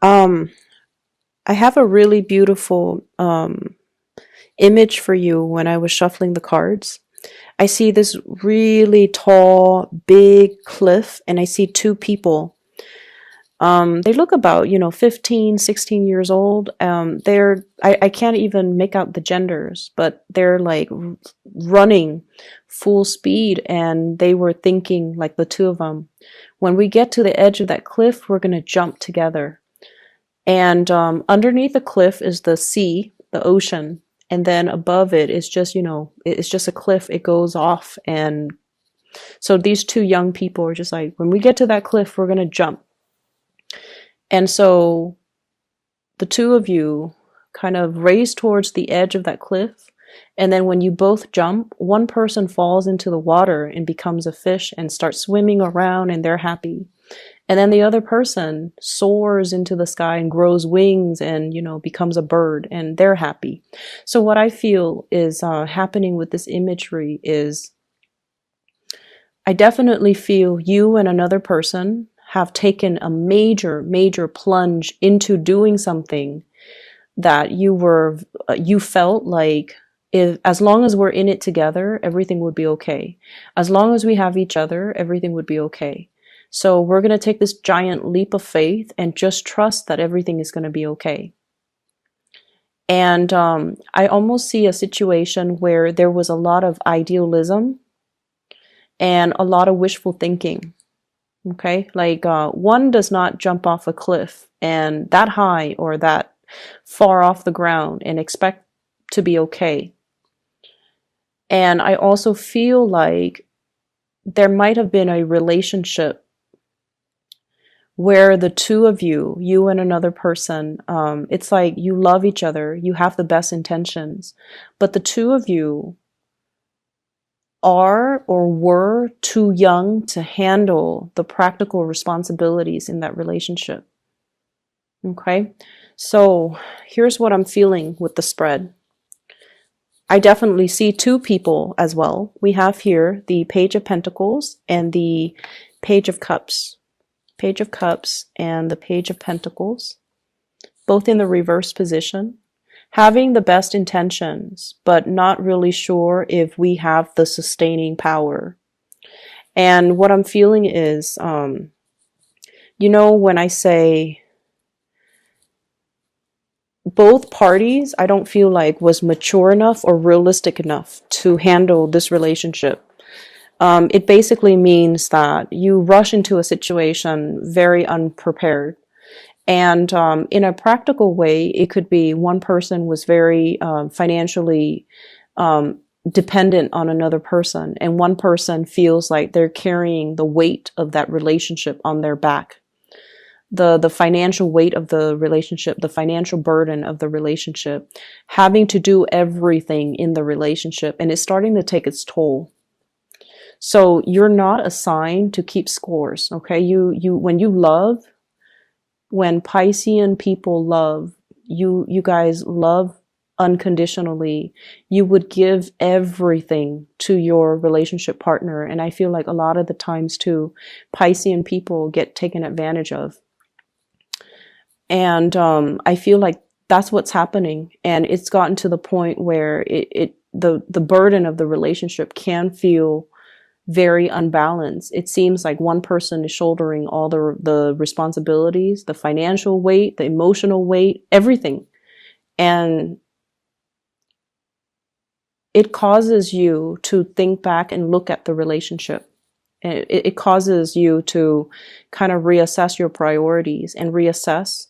Um, I have a really beautiful image for you when I was shuffling the cards. I see this really tall, big cliff, and I see two people. They look about, 15, 16 years old. I can't even make out the genders, but they're like running full speed, and they were thinking, like the two of them, when we get to the edge of that cliff, we're going to jump together. And underneath the cliff is the sea, the ocean. And then above it is just, it's just a cliff. It goes off. And so these two young people are just like, when we get to that cliff, we're going to jump. And so the two of you kind of race towards the edge of that cliff. And then when you both jump, one person falls into the water and becomes a fish and starts swimming around, and they're happy. And then the other person soars into the sky and grows wings and, becomes a bird, and they're happy. So what I feel is happening with this imagery is I definitely feel you and another person have taken a major, major plunge into doing something that you felt like, if as long as we're in it together, everything would be okay. As long as we have each other, everything would be okay. So we're going to take this giant leap of faith and just trust that everything is going to be okay. And I almost see a situation where there was a lot of idealism and a lot of wishful thinking. Okay, like one does not jump off a cliff and that high or that far off the ground and expect to be okay. And I also feel like there might have been a relationship where the two of you, you and another person, it's like you love each other, you have the best intentions, but the two of you are or were too young to handle the practical responsibilities in that relationship. Okay, so here's what I'm feeling with the spread. I definitely see two people as well. We have here the Page of Pentacles and the Page of Cups. Page of Cups and the Page of Pentacles, both in the reverse position, having the best intentions, but not really sure if we have the sustaining power. And what I'm feeling is, when I say both parties, I don't feel like was mature enough or realistic enough to handle this relationship. It basically means that you rush into a situation very unprepared. And in a practical way, it could be one person was very financially dependent on another person, and one person feels like they're carrying the weight of that relationship on their back. The financial weight of the relationship, the financial burden of the relationship, having to do everything in the relationship, and it's starting to take its toll. So you're not assigned to keep scores, okay? When you love, when Piscean people love, you guys love unconditionally. You would give everything to your relationship partner, and I feel like a lot of the times too, Piscean people get taken advantage of. And I feel like that's what's happening, and it's gotten to the point where the burden of the relationship can feel very unbalanced. It seems like one person is shouldering all the responsibilities, the financial weight, the emotional weight, everything. And it causes you to think back and look at the relationship. It causes you to kind of reassess your priorities and reassess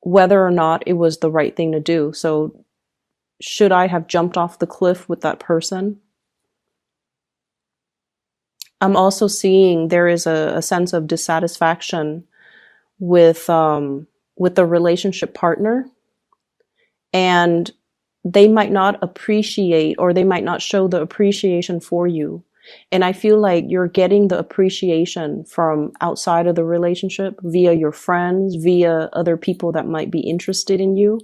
whether or not it was the right thing to do. So should I have jumped off the cliff with that person? I'm also seeing there is a sense of dissatisfaction with the relationship partner, and they might not appreciate, or they might not show the appreciation for you. And I feel like you're getting the appreciation from outside of the relationship via your friends, via other people that might be interested in you.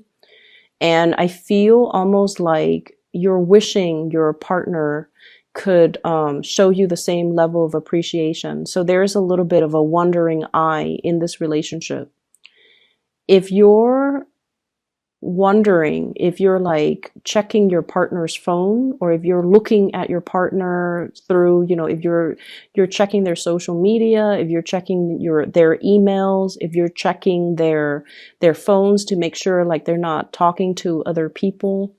And I feel almost like you're wishing your partner could show you the same level of appreciation. So there's a little bit of a wandering eye in this relationship. If you're wondering, if you're like checking your partner's phone, or if you're looking at your partner through, if you're checking their social media, if you're checking their emails, if you're checking their phones to make sure like they're not talking to other people,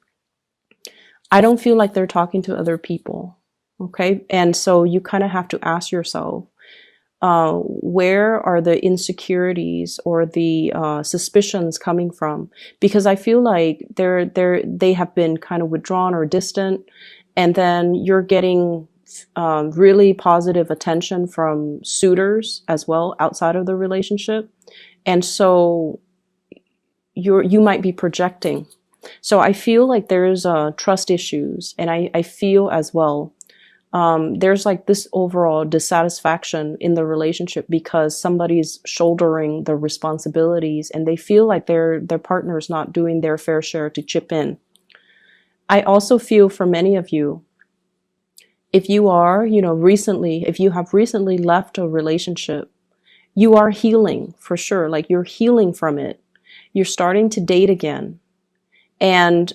I don't feel like they're talking to other people. Okay. And so you kind of have to ask yourself, where are the insecurities or the suspicions coming from? Because I feel like they have been kind of withdrawn or distant, and then you're getting really positive attention from suitors as well outside of the relationship, and so you might be projecting. So I feel like there's trust issues, and I feel as well there's like this overall dissatisfaction in the relationship because somebody's shouldering the responsibilities and they feel like their partner's not doing their fair share to chip in. I also feel for many of you, if you are, if you have recently left a relationship, you are healing for sure. Like you're healing from it. You're starting to date again. And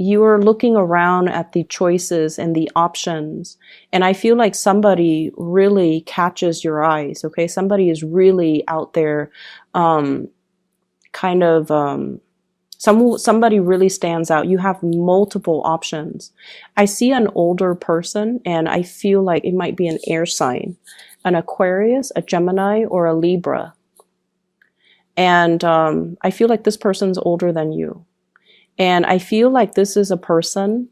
you are looking around at the choices and the options. And I feel like somebody really catches your eyes. Okay. Somebody is really out there, kind of, somebody really stands out. You have multiple options. I see an older person and I feel like it might be an air sign, an Aquarius, a Gemini, or a Libra. And, I feel like this person's older than you. And I feel like this is a person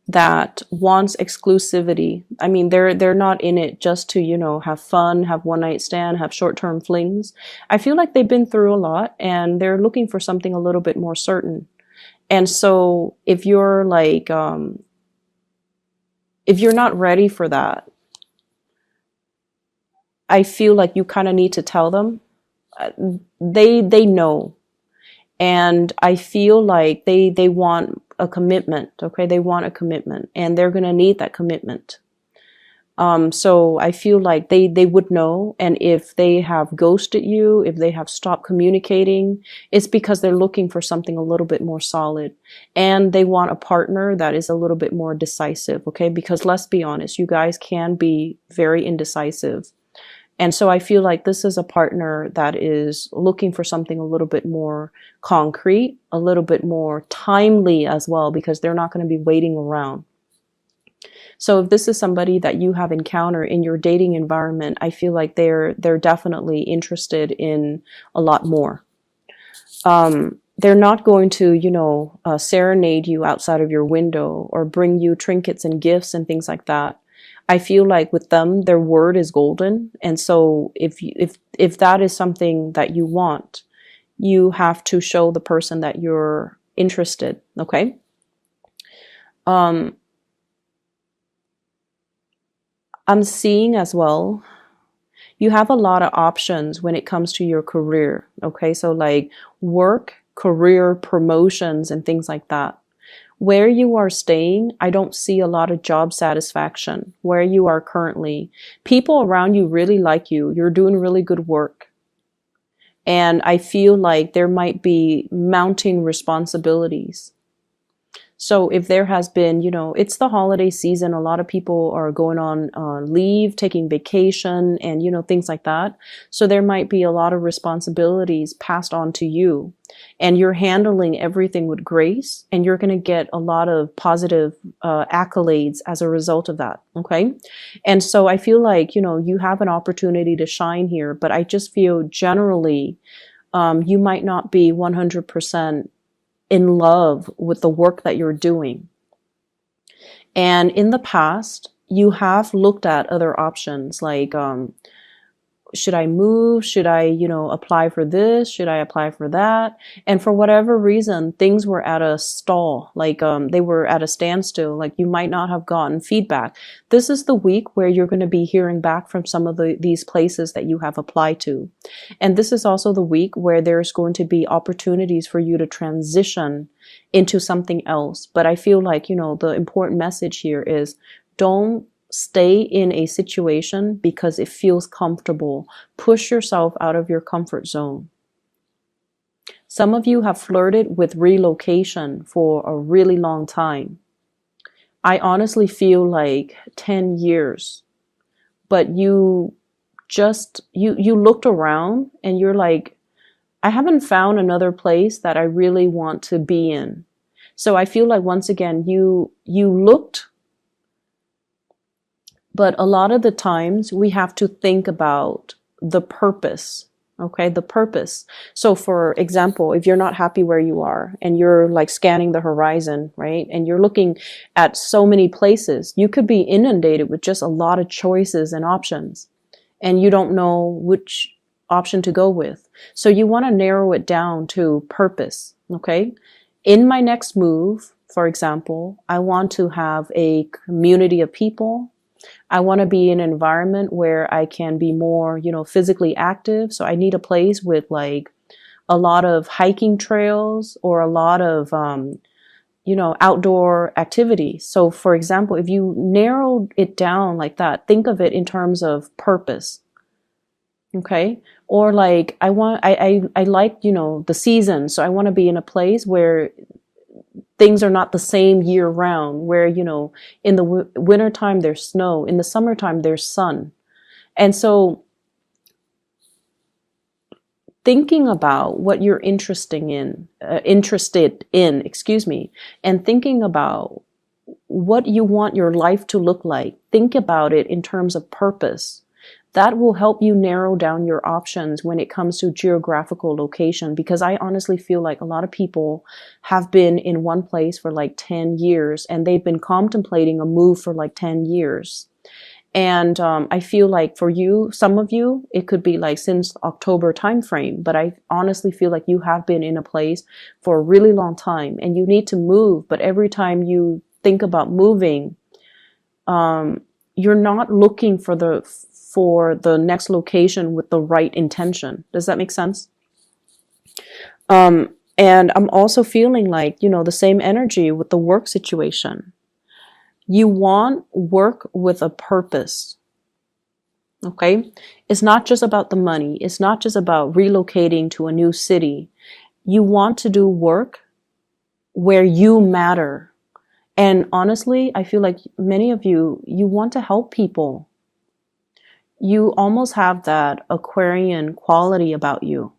that wants exclusivity. I mean, they're not in it just to, have fun, have one night stand, have short-term flings. I feel like they've been through a lot and they're looking for something a little bit more certain. And so if you're like, if you're not ready for that, I feel like you kind of need to tell them. They know. And I feel like they want a commitment. Okay. They want a commitment and they're going to need that commitment. So I feel like they would know. And if they have ghosted you, if they have stopped communicating, it's because they're looking for something a little bit more solid and they want a partner that is a little bit more decisive. Okay. Because let's be honest, you guys can be very indecisive. And so I feel like this is a partner that is looking for something a little bit more concrete, a little bit more timely as well, because they're not going to be waiting around. So if this is somebody that you have encountered in your dating environment, I feel like they're definitely interested in a lot more. They're not going to, serenade you outside of your window or bring you trinkets and gifts and things like that. I feel like with them, their word is golden. And so if that is something that you want, you have to show the person that you're interested. Okay. I'm seeing as well, you have a lot of options when it comes to your career. Okay. So like work, career, promotions, and things like that. Where you are staying, I don't see a lot of job satisfaction. Where you are currently, people around you really like you. You're doing really good work. And I feel like there might be mounting responsibilities. So if there has been, it's the holiday season, a lot of people are going on leave, taking vacation and, things like that. So there might be a lot of responsibilities passed on to you and you're handling everything with grace and you're going to get a lot of positive accolades as a result of that. Okay. And so I feel like, you have an opportunity to shine here, but I just feel generally you might not be 100% in love with the work that you're doing. And in the past, you have looked at other options like, should I move? Should I, apply for this? Should I apply for that? And for whatever reason, things were at a stall, like they were at a standstill, like you might not have gotten feedback. This is the week where you're going to be hearing back from some of these places that you have applied to. And this is also the week where there's going to be opportunities for you to transition into something else. But I feel like, the important message here is don't stay in a situation because it feels comfortable. Push yourself out of your comfort zone. Some of you have flirted with relocation for a really long time. I honestly feel like 10 years, but you looked around and you're like, I haven't found another place that I really want to be in. So I feel like once again, you looked, but a lot of the times we have to think about the purpose. Okay, the purpose. So for example, if you're not happy where you are and you're like scanning the horizon, right? And you're looking at so many places, you could be inundated with just a lot of choices and options, and you don't know which option to go with. So you want to narrow it down to purpose. Okay. In my next move, for example, I want to have a community of people. I want to be in an environment where I can be more, physically active. So I need a place with like a lot of hiking trails or a lot of, outdoor activities. So for example, if you narrow it down like that, think of it in terms of purpose. Okay. Or like, I like, the season. So I want to be in a place where things are not the same year round, where, in the wintertime there's snow, in the summertime there's sun. And so thinking about what you're interested in, excuse me, and thinking about what you want your life to look like, think about it in terms of purpose. That will help you narrow down your options when it comes to geographical location, because I honestly feel like a lot of people have been in one place for like 10 years and they've been contemplating a move for like 10 years. And I feel like for you, some of you, it could be like since October timeframe, but I honestly feel like you have been in a place for a really long time and you need to move. But every time you think about moving, you're not looking for the next location with the right intention. Does that make sense? And I'm also feeling like, the same energy with the work situation. You want work with a purpose. Okay? It's not just about the money. It's not just about relocating to a new city. You want to do work where you matter. And honestly, I feel like many of you want to help people. You almost have that Aquarian quality about you.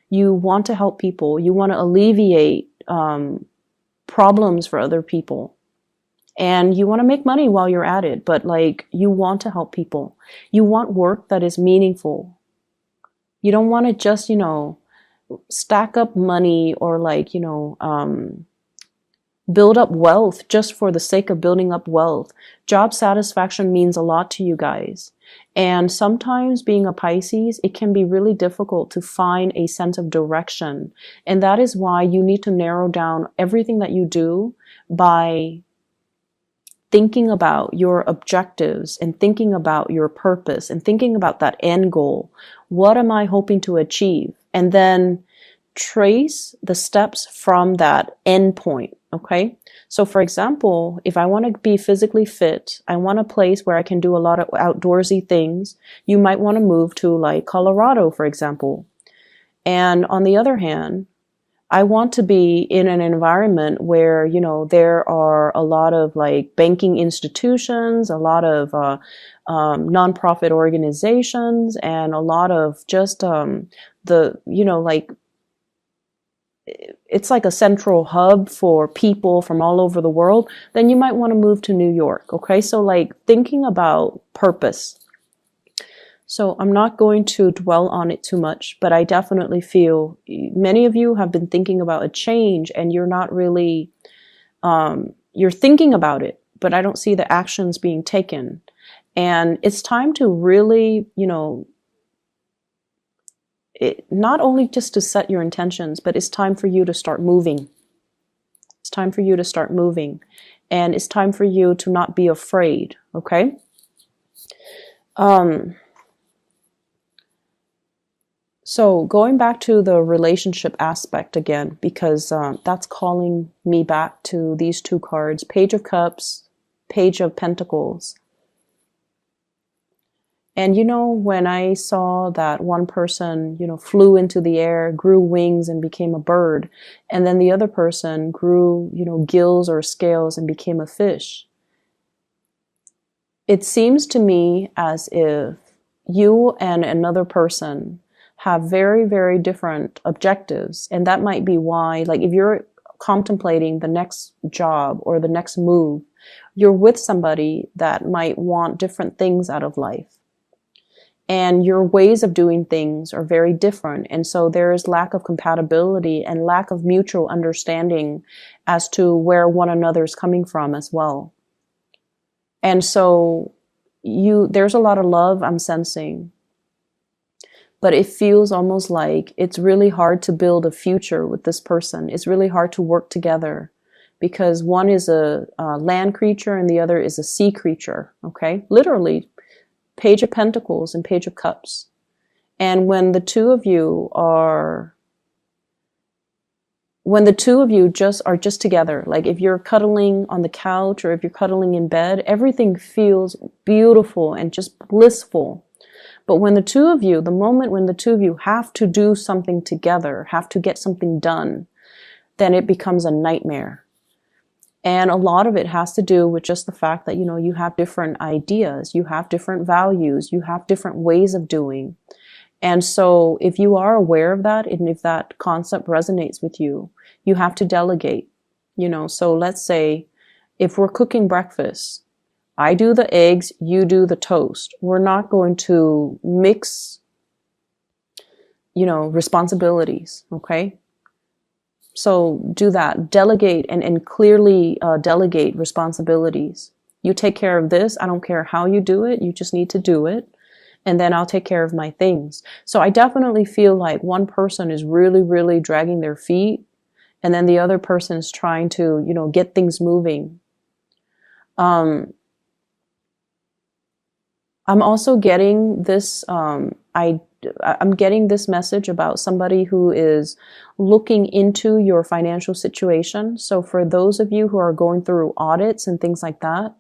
You want to help people. You want to alleviate problems for other people. And you want to make money while you're at it, but like you want to help people. You want work that is meaningful. You don't want to just, stack up money or like, build up wealth just for the sake of building up wealth. Job satisfaction means a lot to you guys. And sometimes being a Pisces, it can be really difficult to find a sense of direction. And that is why you need to narrow down everything that you do by thinking about your objectives and thinking about your purpose and thinking about that end goal. What am I hoping to achieve? And then trace the steps from that end point. Okay. So for example, if I want to be physically fit, I want a place where I can do a lot of outdoorsy things. You might want to move to like Colorado, for example. And on the other hand, I want to be in an environment where, there are a lot of like banking institutions, a lot of nonprofit organizations, and a lot of just like it's like a central hub for people from all over the world. Then you might want to move to New York. Okay. So like thinking about purpose. So I'm not going to dwell on it too much, but I definitely feel many of you have been thinking about a change and you're not really, you're thinking about it, but I don't see the actions being taken. And it's time to really, not only just to set your intentions, but it's time for you to start moving. It's time for you to start moving. And it's time for you to not be afraid. Okay. So going back to the relationship aspect again, because that's calling me back to these two cards, Page of Cups, Page of Pentacles. And you know, when I saw that one person, you know, flew into the air, grew wings and became a bird, and then the other person grew, you know, gills or scales and became a fish, it seems to me as if you and another person have very, very different objectives. And that might be why, like, if you're contemplating the next job or the next move, you're with somebody that might want different things out of life. And your ways of doing things are very different. And so there is lack of compatibility and lack of mutual understanding as to where one another is coming from as well. And so there's a lot of love I'm sensing, but it feels almost like it's really hard to build a future with this person. It's really hard to work together because one is a land creature and the other is a sea creature. Okay. Literally, Page of Pentacles and Page of Cups. And when the two of you just are just together, like if you're cuddling on the couch or if you're cuddling in bed, everything feels beautiful and just blissful. But when the moment when the two of you have to do something together, have to get something done, then it becomes a nightmare. And a lot of it has to do with just the fact that, you know, you have different ideas, you have different values, you have different ways of doing. And so if you are aware of that, and if that concept resonates with you, you have to delegate, you know. So let's say if we're cooking breakfast, I do the eggs, you do the toast. We're not going to mix, you know, responsibilities. Okay. So do that, delegate and clearly delegate responsibilities. You take care of this. I don't care how you do it. You just need to do it. And then I'll take care of my things. So I definitely feel like one person is really, really dragging their feet. And then the other person is trying to, you know, get things moving. I'm also getting this, I'm getting this message about somebody who is looking into your financial situation. So for those of you who are going through audits and things like that,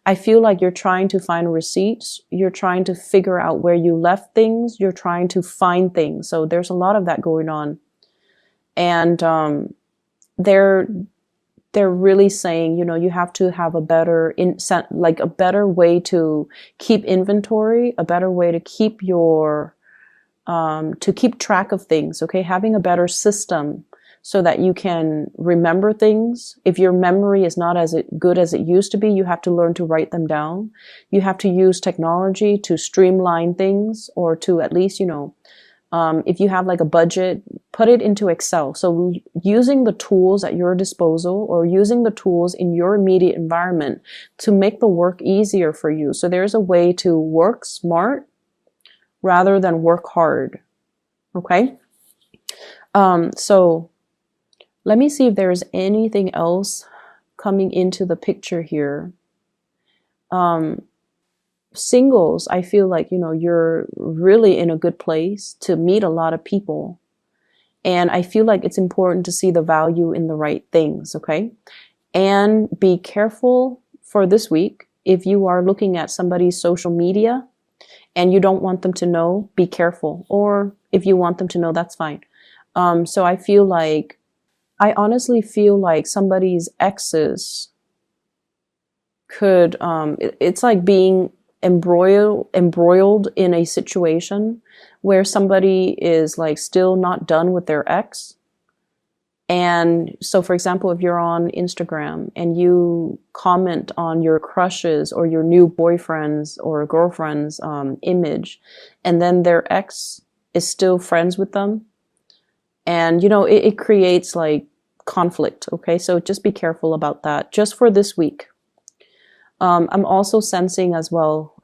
I feel like you're trying to find receipts. You're trying to figure out where you left things. You're trying to find things. So there's a lot of that going on. And they're really saying, you know, you have to have a better a better way to keep inventory, a better way to keep your to keep track of things. Okay, having a better system so that you can remember things. If your memory is not as good as it used to be, you have to learn to write them down. You have to use technology to streamline things, or to at least, you know, if you have like a budget, put it into Excel. So using the tools at your disposal, or using the tools in your immediate environment to make the work easier for you. So there's a way to work smart rather than work hard. Okay. So let me see if there's anything else coming into the picture here. Singles, I feel like, you know, you're really in a good place to meet a lot of people. And I feel like it's important to see the value in the right things, okay? And be careful for this week. If you are looking at somebody's social media and you don't want them to know, be careful. Or if you want them to know, that's fine. So I honestly feel like somebody's exes could, it's like being embroiled in a situation where somebody is like still not done with their ex. And so, for example, if you're on Instagram and you comment on your crushes or your new boyfriend's or girlfriend's image, and then their ex is still friends with them, and you know, it creates like conflict. Okay, so just be careful about that just for this week. I'm also sensing as well,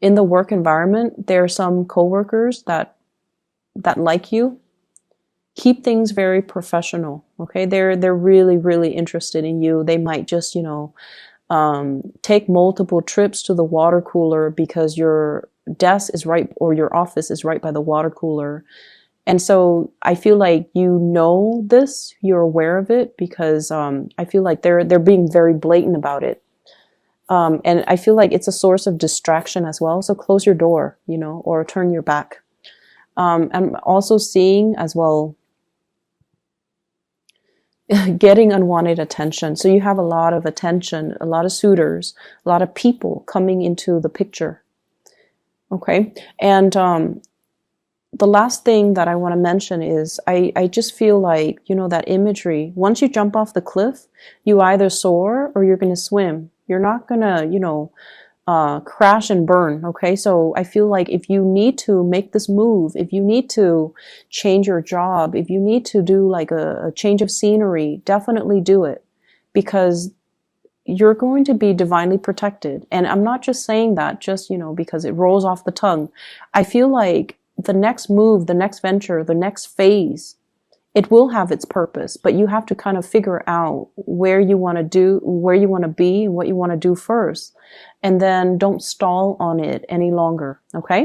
in the work environment, there are some coworkers that like you. Keep things very professional. Okay, they're really, really interested in you. They might just, you know, take multiple trips to the water cooler because your desk is right, or your office is right by the water cooler. And so I feel like, you know, this, you're aware of it, because I feel like they're being very blatant about it. And I feel like it's a source of distraction as well. So close your door, you know, or turn your back. I'm also seeing as well getting unwanted attention. So you have a lot of attention, a lot of suitors, a lot of people coming into the picture. Okay. And the last thing that I want to mention is I just feel like, you know, that imagery, once you jump off the cliff, you either soar or you're going to swim. You're not going to, you know, crash and burn. Okay. So I feel like if you need to make this move, if you need to change your job, if you need to do like a change of scenery, definitely do it, because you're going to be divinely protected. And I'm not just saying that just, you know, because it rolls off the tongue. I feel like the next move, the next venture, the next phase, it will have its purpose, but you have to kind of figure out where you want to do, where you want to be, and what you want to do first. And then don't stall on it any longer. Okay?